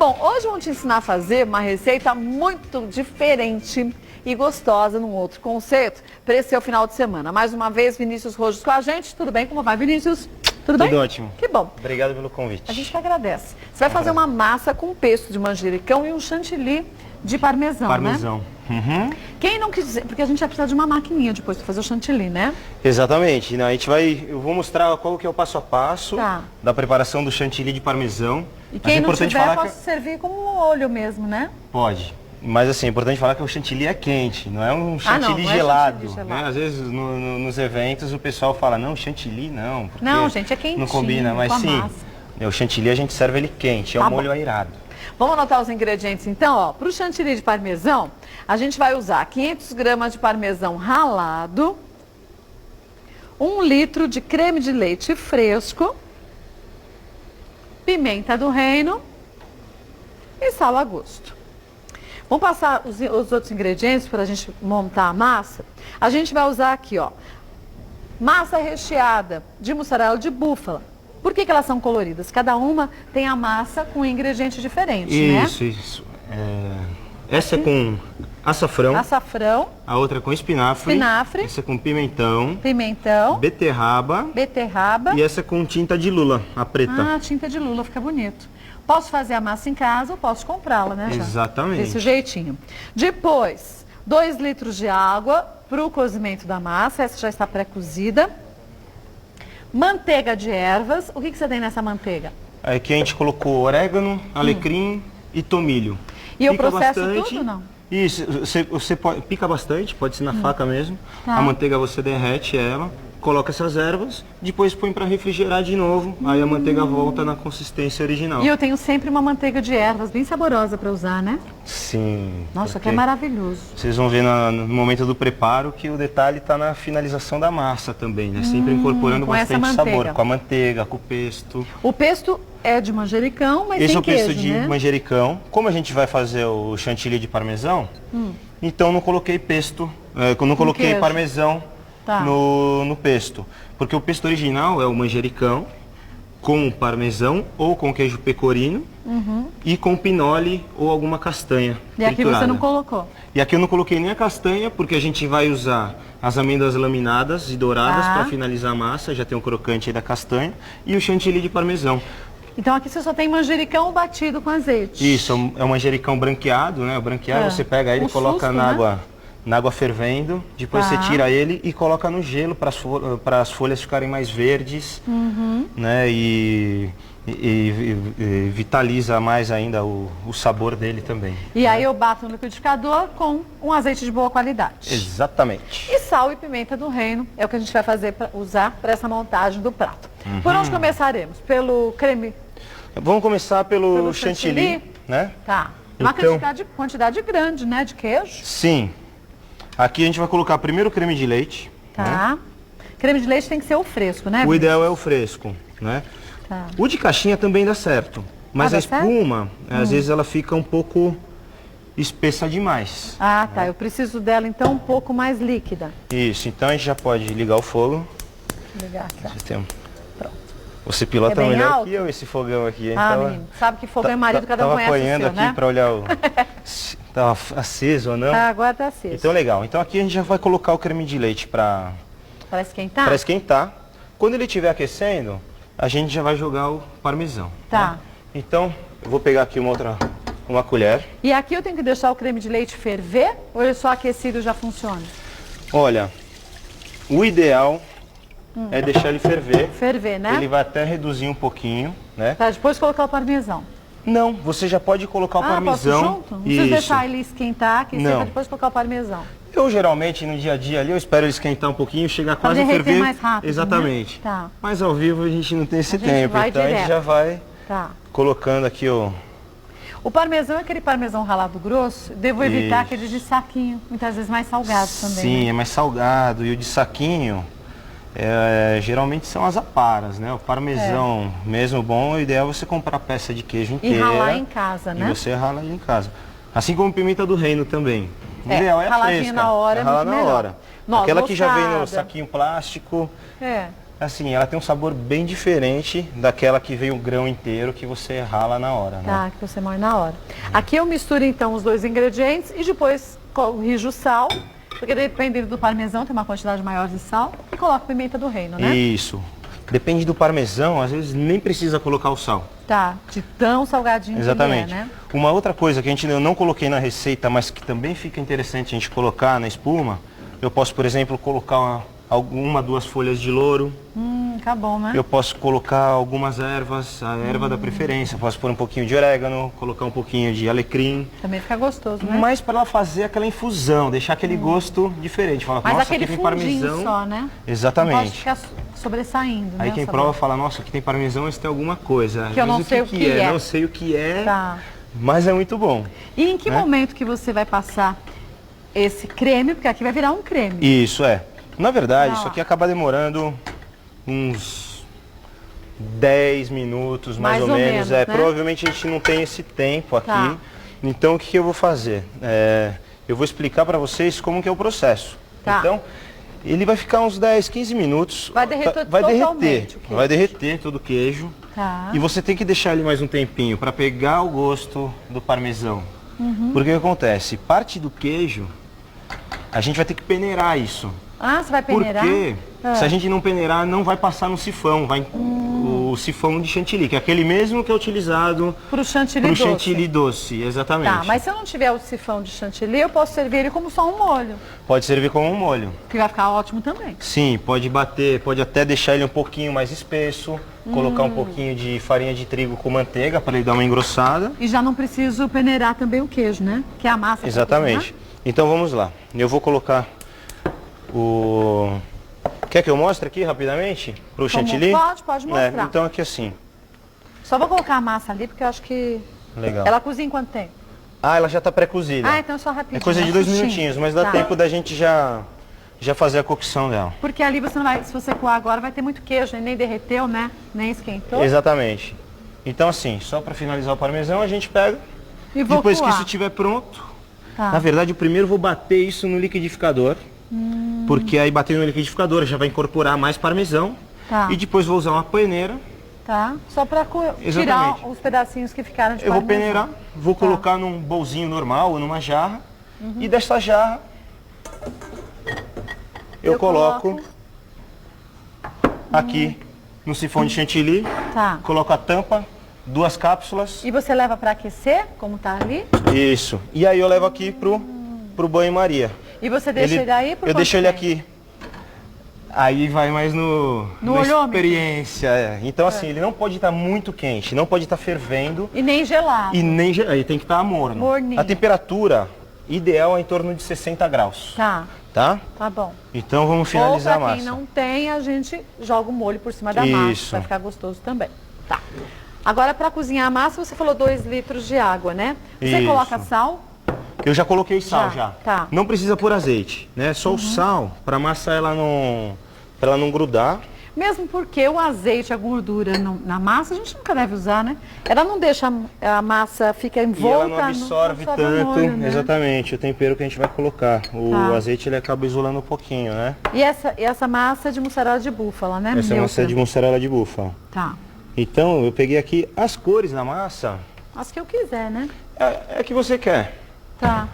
Bom, hoje vamos te ensinar a fazer uma receita muito diferente e gostosa num outro conceito para esse seu final de semana. Mais uma vez, Vinícius Rojas com a gente. Tudo bem? Como vai, Vinícius? Tudo bem? Tudo ótimo. Que bom. Obrigado pelo convite. A gente que agradece. Você vai fazer uma massa com pesto de manjericão e um chantilly de parmesão, Parmesão. né? Uhum. Quem não quiser, porque a gente vai precisar de uma maquininha depois para fazer o chantilly, né? Exatamente. A gente eu vou mostrar qual que é o passo a passo da preparação do chantilly de parmesão. E quem não tiver, falar posso servir como um olho mesmo, né? Pode. Mas assim, é importante falar que o chantilly é quente, não é um chantilly gelado. Chantilly né? Às vezes nos eventos o pessoal fala, não, chantilly não. Porque não, gente, é quentinho. Não combina, mas sim. O chantilly a gente serve ele quente, é um molho airado. Vamos anotar os ingredientes então, ó. Para o chantilly de parmesão, a gente vai usar 500 gramas de parmesão ralado, 1 litro de creme de leite fresco, pimenta do reino e sal a gosto. Vamos passar os outros ingredientes para a gente montar a massa. A gente vai usar aqui, ó, massa recheada de mussarela de búfala. Por que elas são coloridas? Cada uma tem a massa com um ingrediente diferente, né? Isso. Essa é com açafrão. Açafrão. A outra é com espinafre. Essa é com pimentão. Beterraba. E essa é com tinta de lula, a preta. Ah, tinta de lula, fica bonito. Posso fazer a massa em casa ou posso comprá-la, né? Exatamente. Desse jeitinho. Depois, 2 litros de água para o cozimento da massa. Essa já está pré-cozida. Manteiga de ervas. O que você tem nessa manteiga? Aqui a gente colocou orégano, alecrim e tomilho. E eu processo tudo, não? Isso, você pica bastante, pode ser na faca mesmo. A manteiga você derrete ela, coloca essas ervas, depois põe para refrigerar de novo, aí a manteiga volta na consistência original. E eu tenho sempre uma manteiga de ervas bem saborosa para usar, né? Sim. Nossa, que é maravilhoso. Vocês vão ver no momento do preparo que o detalhe está na finalização da massa também, né? Sempre incorporando bastante sabor, com a manteiga, com o pesto. O pesto é de manjericão, mas esse sem é o pesto queijo, de manjericão. Como a gente vai fazer o chantilly de parmesão, então não coloquei pesto, não coloquei parmesão no pesto. Porque o pesto original é o manjericão com parmesão ou com queijo pecorino e com pinole ou alguma castanha triturada. Aqui você não colocou? E aqui eu não coloquei nem a castanha, porque a gente vai usar as amêndoas laminadas e douradas para finalizar a massa, já tem o crocante aí da castanha, e o chantilly de parmesão. Então aqui você só tem manjericão batido com azeite. Isso, é um manjericão branqueado, né? O branqueado você pega ele, coloca na água fervendo, depois você tira ele e coloca no gelo para as folhas ficarem mais verdes, né? E vitaliza mais ainda o sabor dele também. E aí eu bato no liquidificador com um azeite de boa qualidade. Exatamente. E sal e pimenta do reino é o que a gente vai fazer usar para essa montagem do prato. Por onde começaremos? Pelo creme? Vamos começar pelo chantilly, né? Tá. Uma quantidade grande, né, de queijo? Sim. Aqui a gente vai colocar primeiro o creme de leite. Tá. Né? Creme de leite tem que ser o fresco, né? O ideal é o fresco, né? Tá. O de caixinha também dá certo. Mas a espuma, às vezes ela fica um pouco espessa demais. Ah, tá. Eu preciso dela então um pouco mais líquida. Isso. Então a gente já pode ligar o fogo. Ligar aqui. Pronto. Você pilota melhor alto que eu esse fogão aqui. Menino. Sabe que fogão é marido, cada um conhece o seu, né? Tava apanhando aqui para olhar se estava aceso ou não. Agora tá aceso. Então legal. Então aqui a gente já vai colocar o creme de leite para esquentar? Para esquentar. Quando ele estiver aquecendo, a gente já vai jogar o parmesão. Tá. Né? Então, eu vou pegar aqui uma colher. E aqui eu tenho que deixar o creme de leite ferver ou ele só aquecido já funciona? Olha, o ideal é deixar ele ferver. Ferver, né? Ele vai até reduzir um pouquinho, né? Tá, depois colocar o parmesão. Não, você já pode colocar o parmesão. Posso junto? Não precisa deixar ele esquentar, aquecer, para depois colocar o parmesão. Eu geralmente no dia a dia ali, eu espero ele esquentar um pouquinho, chegar quase a ferver. Mais rápido, exatamente. Né? Tá. Mas ao vivo a gente não tem esse tempo, então a gente já vai colocando aqui o parmesão é aquele parmesão ralado grosso, devo evitar aquele de saquinho, muitas vezes mais salgado também. Sim, né? É mais salgado. E o de saquinho, geralmente são as aparas, né? O parmesão mesmo bom, o ideal é você comprar peça de queijo inteira. E ralar em casa, né? E você rala em casa. Assim como pimenta do reino também. O ideal é a raladinha fresca. na hora, ralar na hora. Nossa, aquela que já vem no saquinho plástico. assim, ela tem um sabor bem diferente daquela que vem o grão inteiro que você rala na hora, né? Tá, que você moe na hora. Aqui eu misturo então os dois ingredientes e depois corrijo o sal, porque dependendo do parmesão tem uma quantidade maior de sal, e coloco pimenta do reino, né? Isso. Depende do parmesão, às vezes nem precisa colocar o sal. Tá, de tão salgadinho Exatamente. que ele é, né? Uma outra coisa que eu não coloquei na receita, mas que também fica interessante a gente colocar na espuma, eu posso, por exemplo, colocar uma, duas folhas de louro. Tá bom, né? Eu posso colocar algumas ervas, a erva da preferência. Posso pôr um pouquinho de orégano, colocar um pouquinho de alecrim. Também fica gostoso, né? Mas para ela fazer aquela infusão, deixar aquele gosto diferente. Fala, Mas nossa, aquele aqui tem fundinho parmesão. só, né? Exatamente. Não pode ficar sobressaindo, Aí né? quem o sabor. prova fala, nossa, aqui tem parmesão, mas tem alguma coisa. Que eu não Mas sei o que é. Não sei o que é, Tá. mas é muito bom. E em que né? momento que você vai passar esse creme? Porque aqui vai virar um creme. Isso, é. Na verdade, Não. isso aqui acaba demorando uns 10 minutos, mais ou menos. né? Provavelmente a gente não tem esse tempo aqui. Tá. Então, o que eu vou fazer? Eu vou explicar para vocês como que é o processo. Tá. Então, ele vai ficar uns 10, 15 minutos. Vai derreter vai totalmente derreter, o queijo. vai derreter todo o queijo. Tá. E você tem que deixar ele mais um tempinho para pegar o gosto do parmesão. Uhum. Porque o que acontece? Parte do queijo, a gente vai ter que peneirar isso. Ah, você vai peneirar? Porque Ah. se a gente não peneirar, não vai passar no sifão. O sifão de chantilly, que é aquele mesmo que é utilizado Pro chantilly pro doce. chantilly doce, exatamente. Tá, mas se eu não tiver o sifão de chantilly, eu posso servir ele como só um molho, Pode servir como um molho. que vai ficar ótimo também. Sim, pode bater, pode até deixar ele um pouquinho mais espesso, colocar um pouquinho de farinha de trigo com manteiga para ele dar uma engrossada. E já não preciso peneirar também o queijo, né? Que é a massa. pra Exatamente. Então vamos lá. Eu vou colocar o... Quer que eu mostre aqui rapidamente pro chantilly? Pode mostrar. Então aqui assim. cozinhar. Só vou colocar a massa ali, porque eu acho que... Legal. Ela cozinha em quanto tempo? Ah, ela já está pré-cozida. Ah, então é só rapidinho. É coisa de 2 assistinho. minutinhos, mas dá Tá. tempo da gente já fazer a cocção dela. Porque ali você não vai, se você coar agora, vai ter muito queijo, né? Nem derreteu, né? Nem esquentou. Exatamente. Então assim, só para finalizar o parmesão, a gente pega, E vou depois que coar. isso estiver pronto, Tá. na verdade, eu primeiro vou bater isso no liquidificador, porque aí batendo no liquidificador já vai incorporar mais parmesão. Tá. E depois vou usar uma peneira. Tá? Só pra tirar Exatamente. os pedacinhos que ficaram de Eu vou parmesão. peneirar, vou Tá. colocar num bolzinho normal ou numa jarra. E dessa jarra eu coloco aqui no sifão de chantilly. Tá. Coloco a tampa, 2 cápsulas. E você leva pra aquecer, como tá ali? Isso. E aí eu levo aqui pro banho-maria. E você deixa ele aí por Eu quanto deixo ele tempo? aqui. Aí vai mais No na olhômetro? experiência. Então assim, ele não pode estar muito quente, não pode estar fervendo E nem gelado. e nem aí tem que estar morno. Morninho. A temperatura ideal é em torno de 60 graus, Tá, tá? tá bom. Então vamos Ou finalizar a pra massa. quem não tem, a gente joga o molho por cima da massa. Isso. Vai ficar gostoso também. Tá. Agora, pra cozinhar a massa, você falou 2 litros de água, né? Você Isso. coloca sal? Eu já coloquei sal já. Tá. Não precisa pôr azeite, né? Só o sal para a massa ela não grudar. Mesmo porque o azeite, a gordura na massa, a gente nunca deve usar, né? Ela não deixa a massa fica E envolta. ela não absorve o tanto, molho, né? exatamente, o tempero que a gente vai colocar. O Tá. azeite ele acaba isolando um pouquinho, né? E essa massa é de mussarela de búfala, né? Essa é Neutra. massa de mussarela de búfala. Tá. Então eu peguei aqui as cores da massa, As que eu quiser, né? é que você quer. Tá.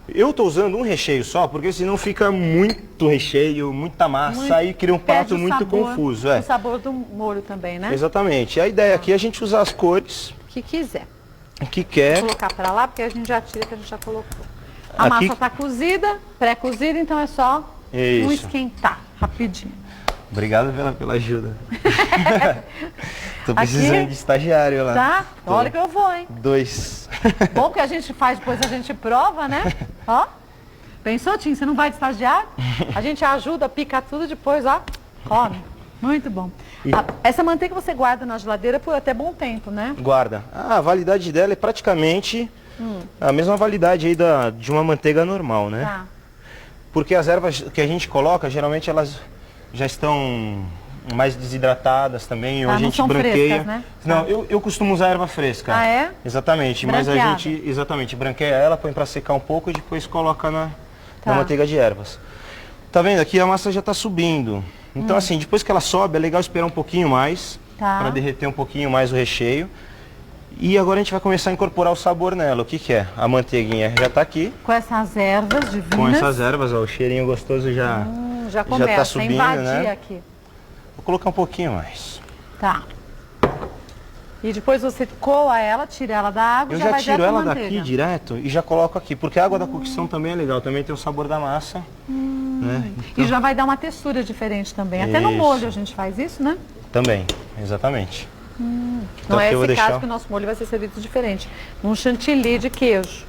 Eu tô usando um recheio só, porque senão fica muito recheio, muita massa, aí cria um Perde prato o muito sabor, confuso. O sabor do molho também, né? Exatamente. A ideia aqui é a gente usar as cores Que quiser. que quer. Vou colocar pra lá, porque a gente já tira, que a gente já colocou. A Aqui- massa tá cozida, pré-cozida, então é só não Isso. esquentar, rapidinho. Obrigado pela ajuda. Tô precisando Aqui? de estagiário lá. Tá? Tô. Olha que eu vou, hein? 2. Bom que a gente faz, depois a gente prova, né? Ó. Pensou, Tim? Você não vai de estagiário? A gente ajuda, pica tudo, depois, ó, come. Muito bom. Essa manteiga você guarda na geladeira por até bom tempo, né? Guarda. A validade dela é praticamente a mesma validade aí de uma manteiga normal, né? Tá. Porque as ervas que a gente coloca, geralmente elas já estão mais desidratadas também, ou Ah, a não gente são branqueia. frescas, né? Não, Tá. eu costumo usar erva fresca. Ah, é? Exatamente, mas a Branqueada. gente, exatamente, branqueia ela, põe para secar um pouco e depois coloca na Tá. manteiga de ervas. Tá vendo? Aqui a massa já tá subindo. Então assim, depois que ela sobe, é legal esperar um pouquinho mais, para derreter um pouquinho mais o recheio. E agora a gente vai começar a incorporar o sabor nela. O que que é? A manteiguinha já está aqui. Com essas ervas divinas. Com essas ervas, ó, o cheirinho gostoso já começa tá subindo, a invadir, né? aqui. Vou colocar um pouquinho mais. Tá. E depois você coa ela, tira ela da água Eu e já vai tiro direto ela pra manteiga. daqui direto e já coloco aqui, porque a água da cocção também é legal, também tem o sabor da massa. Né? Então, e já vai dar uma textura diferente também. Até no molho a gente faz isso, né? também, exatamente. Não é aqui eu vou esse caso deixar... que o nosso molho vai ser servido diferente. Um chantilly de queijo.